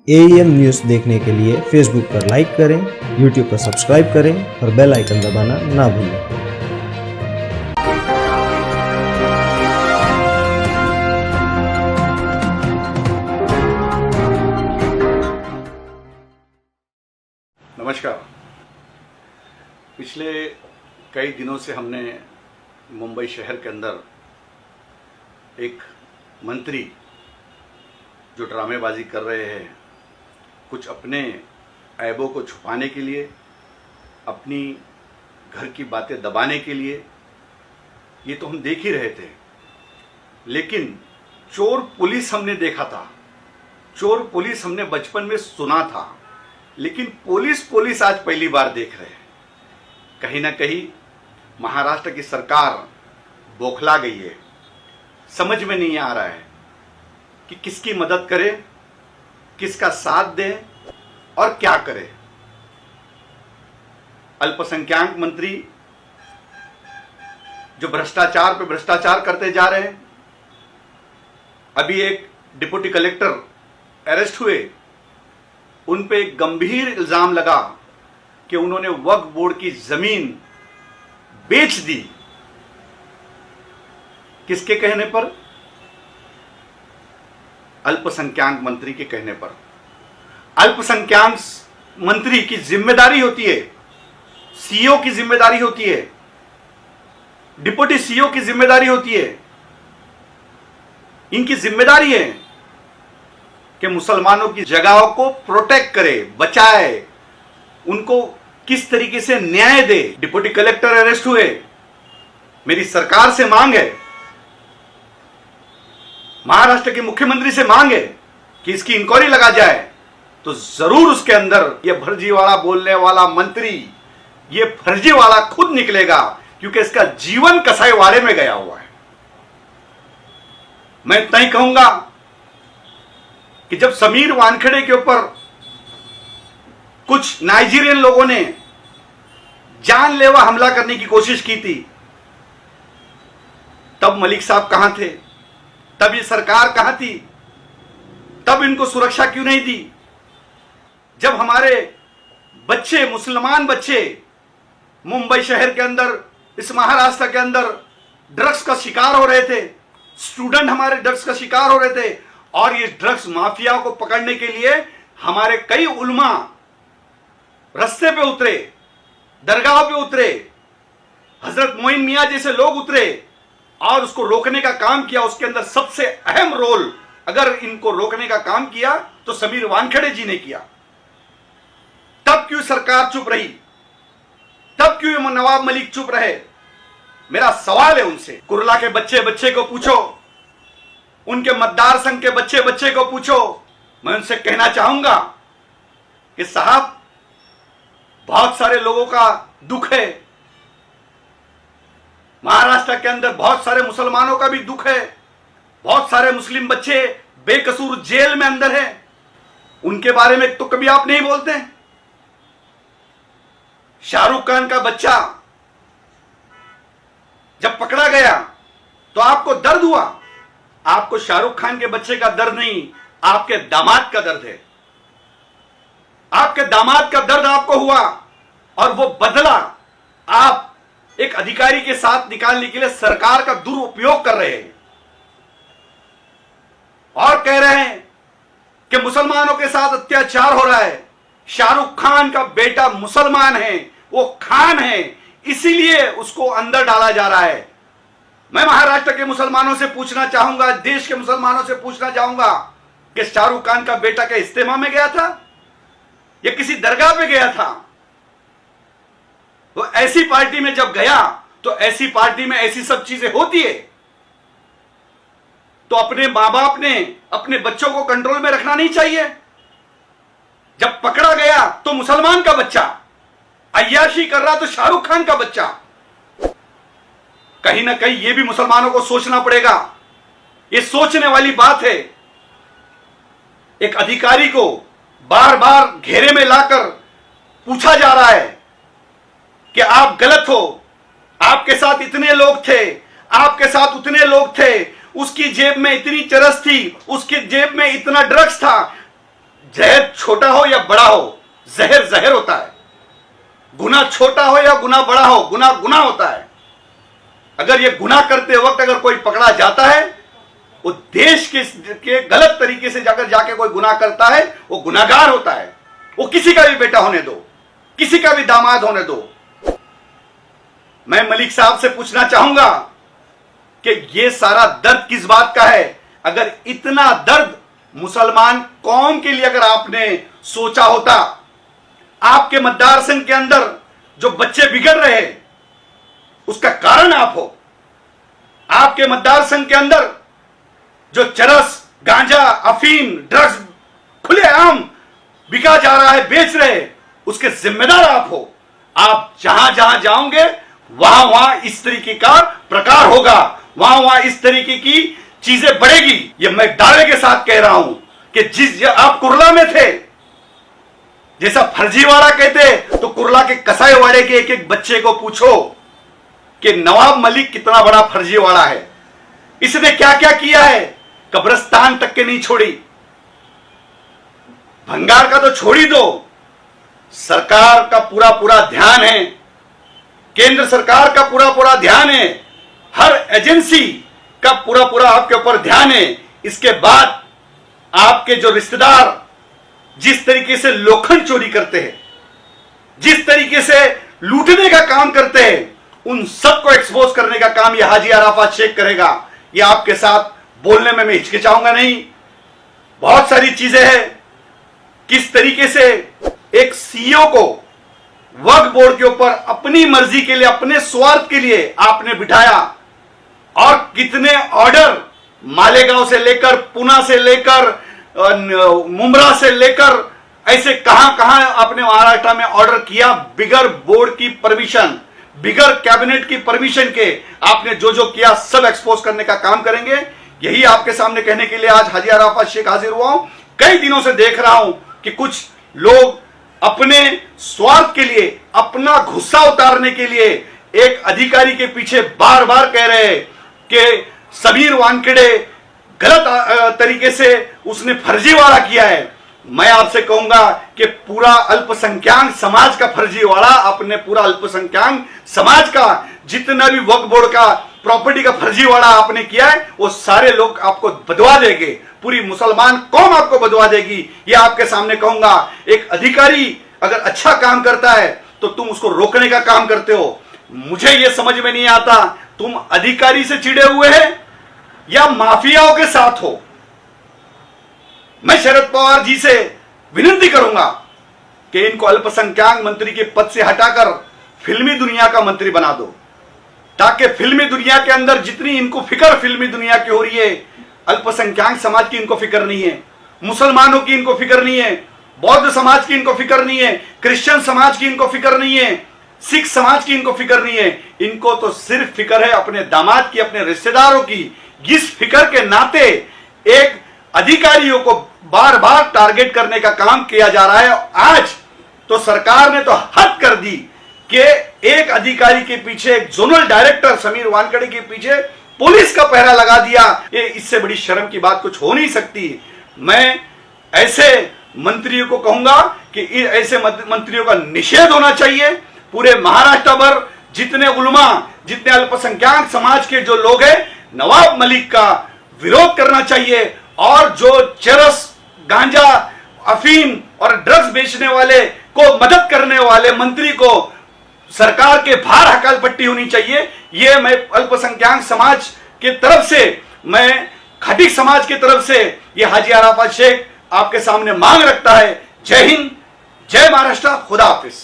AEM news देखने के लिए फेसबुक पर लाइक करें, यूट्यूब पर सब्सक्राइब करें और बेल आइकन दबाना ना भूलें। नमस्कार। पिछले कई दिनों से हमने मुंबई शहर के अंदर एक मंत्री जो ड्रामेबाजी कर रहे हैं, कुछ अपने ऐबों को छुपाने के लिए, अपनी घर की बातें दबाने के लिए, ये तो हम देख ही रहे थे। लेकिन चोर पुलिस हमने देखा था, चोर पुलिस हमने बचपन में सुना था, लेकिन पुलिस आज पहली बार देख रहे हैं। कहीं ना कहीं महाराष्ट्र की सरकार बौखला गई है। समझ में नहीं आ रहा है कि किसकी मदद करे, किसका साथ दे और क्या करे। अल्पसंख्यक मंत्री जो भ्रष्टाचार पे भ्रष्टाचार करते जा रहे हैं। अभी एक डिप्टी कलेक्टर अरेस्ट हुए, उन पे एक गंभीर इल्जाम लगा कि उन्होंने वक्फ बोर्ड की जमीन बेच दी। किसके कहने पर? अल्पसंख्यक मंत्री के कहने पर। अल्पसंख्यक मंत्री की जिम्मेदारी होती है, सीईओ की जिम्मेदारी होती है, डिप्टी सीईओ की जिम्मेदारी होती है। इनकी जिम्मेदारी है कि मुसलमानों की जगहों को प्रोटेक्ट करे, बचाए, उनको किस तरीके से न्याय दे। डिप्टी कलेक्टर अरेस्ट हुए। मेरी सरकार से मांग है, महाराष्ट्र के मुख्यमंत्री से मांग है कि इसकी इंक्वायरी लगा जाए, तो जरूर उसके अंदर ये फर्जीवाड़ा बोलने वाला मंत्री, ये फर्जीवाड़ा खुद निकलेगा, क्योंकि इसका जीवन कसाईवाड़े में गया हुआ है। मैं इतना ही कहूंगा कि जब समीर वानखेड़े के ऊपर कुछ नाइजीरियन लोगों ने जानलेवा हमला करने की कोशिश की थी, तब मलिक साहब कहां थे? तब ये सरकार कहां थी? तब इनको सुरक्षा क्यों नहीं दी? जब हमारे बच्चे, मुसलमान बच्चे मुंबई शहर के अंदर, इस महाराष्ट्र के अंदर ड्रग्स का शिकार हो रहे थे, स्टूडेंट हमारे ड्रग्स का शिकार हो रहे थे, और ये ड्रग्स माफिया को पकड़ने के लिए हमारे कई उलमा रास्ते पे उतरे, दरगाह पे उतरे, हजरत मोइन मियां जैसे लोग उतरे और उसको रोकने का काम किया। उसके अंदर सबसे अहम रोल, अगर इनको रोकने का काम किया तो समीर वानखेड़े जी ने किया। तब क्यों सरकार चुप रही? तब क्यों नवाब मलिक चुप रहे? मेरा सवाल है उनसे। कुरला के बच्चे को पूछो, उनके मतदार संघ के बच्चे को पूछो। मैं उनसे कहना चाहूंगा कि साहब, बहुत सारे लोगों का दुख है, महाराष्ट्र के अंदर बहुत सारे मुसलमानों का भी दुख है, बहुत सारे मुस्लिम बच्चे बेकसूर जेल में अंदर हैं, उनके बारे में तो कभी आप नहीं बोलते। शाहरुख खान का बच्चा जब पकड़ा गया तो आपको दर्द हुआ। आपको शाहरुख खान के बच्चे का दर्द नहीं, आपके दामाद का दर्द है। आपके दामाद का दर्द आपको हुआ, और वो बदला आप एक अधिकारी के साथ निकालने के लिए सरकार का दुरुपयोग कर रहे हैं और कह रहे हैं कि मुसलमानों के साथ अत्याचार हो रहा है। शाहरुख खान का बेटा मुसलमान है, वो खान है, इसीलिए उसको अंदर डाला जा रहा है। मैं महाराष्ट्र के मुसलमानों से पूछना चाहूंगा, देश के मुसलमानों से पूछना चाहूंगा कि शाहरुख खान का बेटा क्या इज्तिमा में गया था या किसी दरगाह पे गया था? वो ऐसी पार्टी में जब गया तो ऐसी पार्टी में ऐसी सब चीजें होती है, तो अपने मां बाप ने अपने बच्चों को कंट्रोल में रखना नहीं चाहिए। जब पकड़ा गया तो मुसलमान का बच्चा अय्याशी कर रहा, तो शाहरुख खान का बच्चा। कहीं ना कहीं यह भी मुसलमानों को सोचना पड़ेगा। यह सोचने वाली बात है। एक अधिकारी को बार बार घेरे में लाकर पूछा जा रहा है कि आप गलत हो, आपके साथ इतने लोग थे, आपके साथ उतने लोग थे, उसकी जेब में इतनी चरस थी, उसकी जेब में इतना ड्रग्स था, जहर छोटा हो या बड़ा हो, जहर जहर होता है। गुनाह छोटा हो या गुनाह बड़ा हो, गुनाह गुनाह होता है। अगर ये गुनाह करते वक्त अगर कोई पकड़ा जाता है, वो देश के गलत तरीके से जाके कोई गुनाह करता है, वो गुनाहगार होता है। वो किसी का भी बेटा होने दो, किसी का भी दामाद होने दो। मैं मलिक साहब से पूछना चाहूंगा कि ये सारा दर्द किस बात का है? अगर इतना दर्द मुसलमान कौम के लिए अगर आपने सोचा होता, आपके मतदार संघ के अंदर जो बच्चे बिगड़ रहे हैं उसका कारण आप हो। आपके मतदार संघ के अंदर जो चरस, गांजा, अफीम, ड्रग्स खुलेआम बिका जा रहा है, बेच रहे, उसके जिम्मेदार आप हो। आप जहां जहां जाओगे वहां वहां इस तरीके का प्रकार होगा, वहां वहां इस तरीके की चीजें बढ़ेगी। ये मैं दावे के साथ कह रहा हूं कि जिस आप कुरला में थे, जैसा फर्जीवाड़ा कहते, तो कुरला के कसाईवाड़े के एक एक बच्चे को पूछो कि नवाब मलिक कितना बड़ा फर्जीवाड़ा है, इसने क्या क्या किया है। कब्रिस्तान तक के नहीं छोड़ी। भंगार का तो छोड़ी दो, सरकार का पूरा पूरा ध्यान है, केंद्र सरकार का पूरा पूरा ध्यान है, हर एजेंसी का पूरा पूरा आपके ऊपर ध्यान है। इसके बाद आपके जो रिश्तेदार जिस तरीके से लोखंड चोरी करते हैं, जिस तरीके से लूटने का काम करते हैं, उन सबको एक्सपोज करने का काम यह हाजी अराफात शेख करेगा। यह आपके साथ बोलने में मैं हिचकिचाऊंगा नहीं। बहुत सारी चीजें हैं, किस तरीके से एक सीईओ को वक्फ बोर्ड के ऊपर अपनी मर्जी के लिए, अपने स्वार्थ के लिए आपने बिठाया, और कितने ऑर्डर मालेगांव से लेकर, पुणे से लेकर, मुंब्रा से लेकर, ऐसे कहां कहां आपने महाराष्ट्र में ऑर्डर किया बिगर बोर्ड की परमिशन, बिगर कैबिनेट की परमिशन के। आपने जो जो किया सब एक्सपोज करने का काम करेंगे। यही आपके सामने कहने के लिए आज हाजी अराफात शेख हाजिर हुआ हूं। कई दिनों से देख रहा हूं कि कुछ लोग अपने स्वार्थ के लिए, अपना गुस्सा उतारने के लिए एक अधिकारी के पीछे बार बार कह रहे हैं कि समीर वानखेड़े गलत तरीके से उसने फर्जीवाड़ा किया है। मैं आपसे कहूंगा कि पूरा अल्पसंख्यक समाज का फर्जीवाड़ा, अपने पूरा अल्पसंख्यक समाज का जितना भी वक्फ बोर्ड का प्रॉपर्टी का फर्जीवाड़ा आपने किया है, वो सारे लोग आपको बदवा देंगे, पूरी मुसलमान कौम आपको बदवा देगी। ये आपके सामने कहूंगा। एक अधिकारी अगर अच्छा काम करता है तो तुम उसको रोकने का काम करते हो। मुझे ये समझ में नहीं आता, तुम अधिकारी से चिढ़े हुए हैं या माफियाओं के साथ हो। मैं शरद पवार जी से विनती करूंगा कि इनको अल्पसंख्यक मंत्री के पद से हटाकर फिल्मी दुनिया का मंत्री बना दो, ताकि फिल्मी दुनिया के अंदर जितनी इनको फिक्र फिल्मी दुनिया की हो रही है, अल्पसंख्यक समाज की इनको फिक्र नहीं है, मुसलमानों की इनको फिक्र नहीं है, बौद्ध समाज की इनको फिक्र नहीं है, क्रिश्चियन समाज की इनको फिक्र नहीं है, सिख समाज की इनको फिक्र नहीं है। इनको तो सिर्फ फिक्र है अपने दामाद की, अपने रिश्तेदारों की। इस फिक्र के नाते एक अधिकारियों को बार बार टारगेट करने का काम किया जा रहा है। आज तो सरकार ने तो हद कर दी कि एक अधिकारी के पीछे, एक जोनल डायरेक्टर समीर वानखेड़े के पीछे पुलिस का पहरा लगा दिया। ये इससे बड़ी शर्म की बात कुछ हो नहीं सकती। मैं ऐसे मंत्रियों को कहूंगा कि ऐसे मंत्रियों का निषेध होना चाहिए। पूरे महाराष्ट्र भर जितने उलमा, जितने अल्पसंख्यक समाज के जो लोग हैं, नवाब मलिक का विरोध करना चाहिए। और जो चरस, गांजा, अफीम और ड्रग्स बेचने वाले को मदद करने वाले मंत्री को सरकार के बाहर हकाल पट्टी होनी चाहिए। ये मैं अल्पसंख्यक समाज के तरफ से, मैं खटीक समाज की तरफ से ये हाजी अराफात शेख आपके सामने मांग रखता है। जय हिंद, जय महाराष्ट्र, खुदा हाफिज।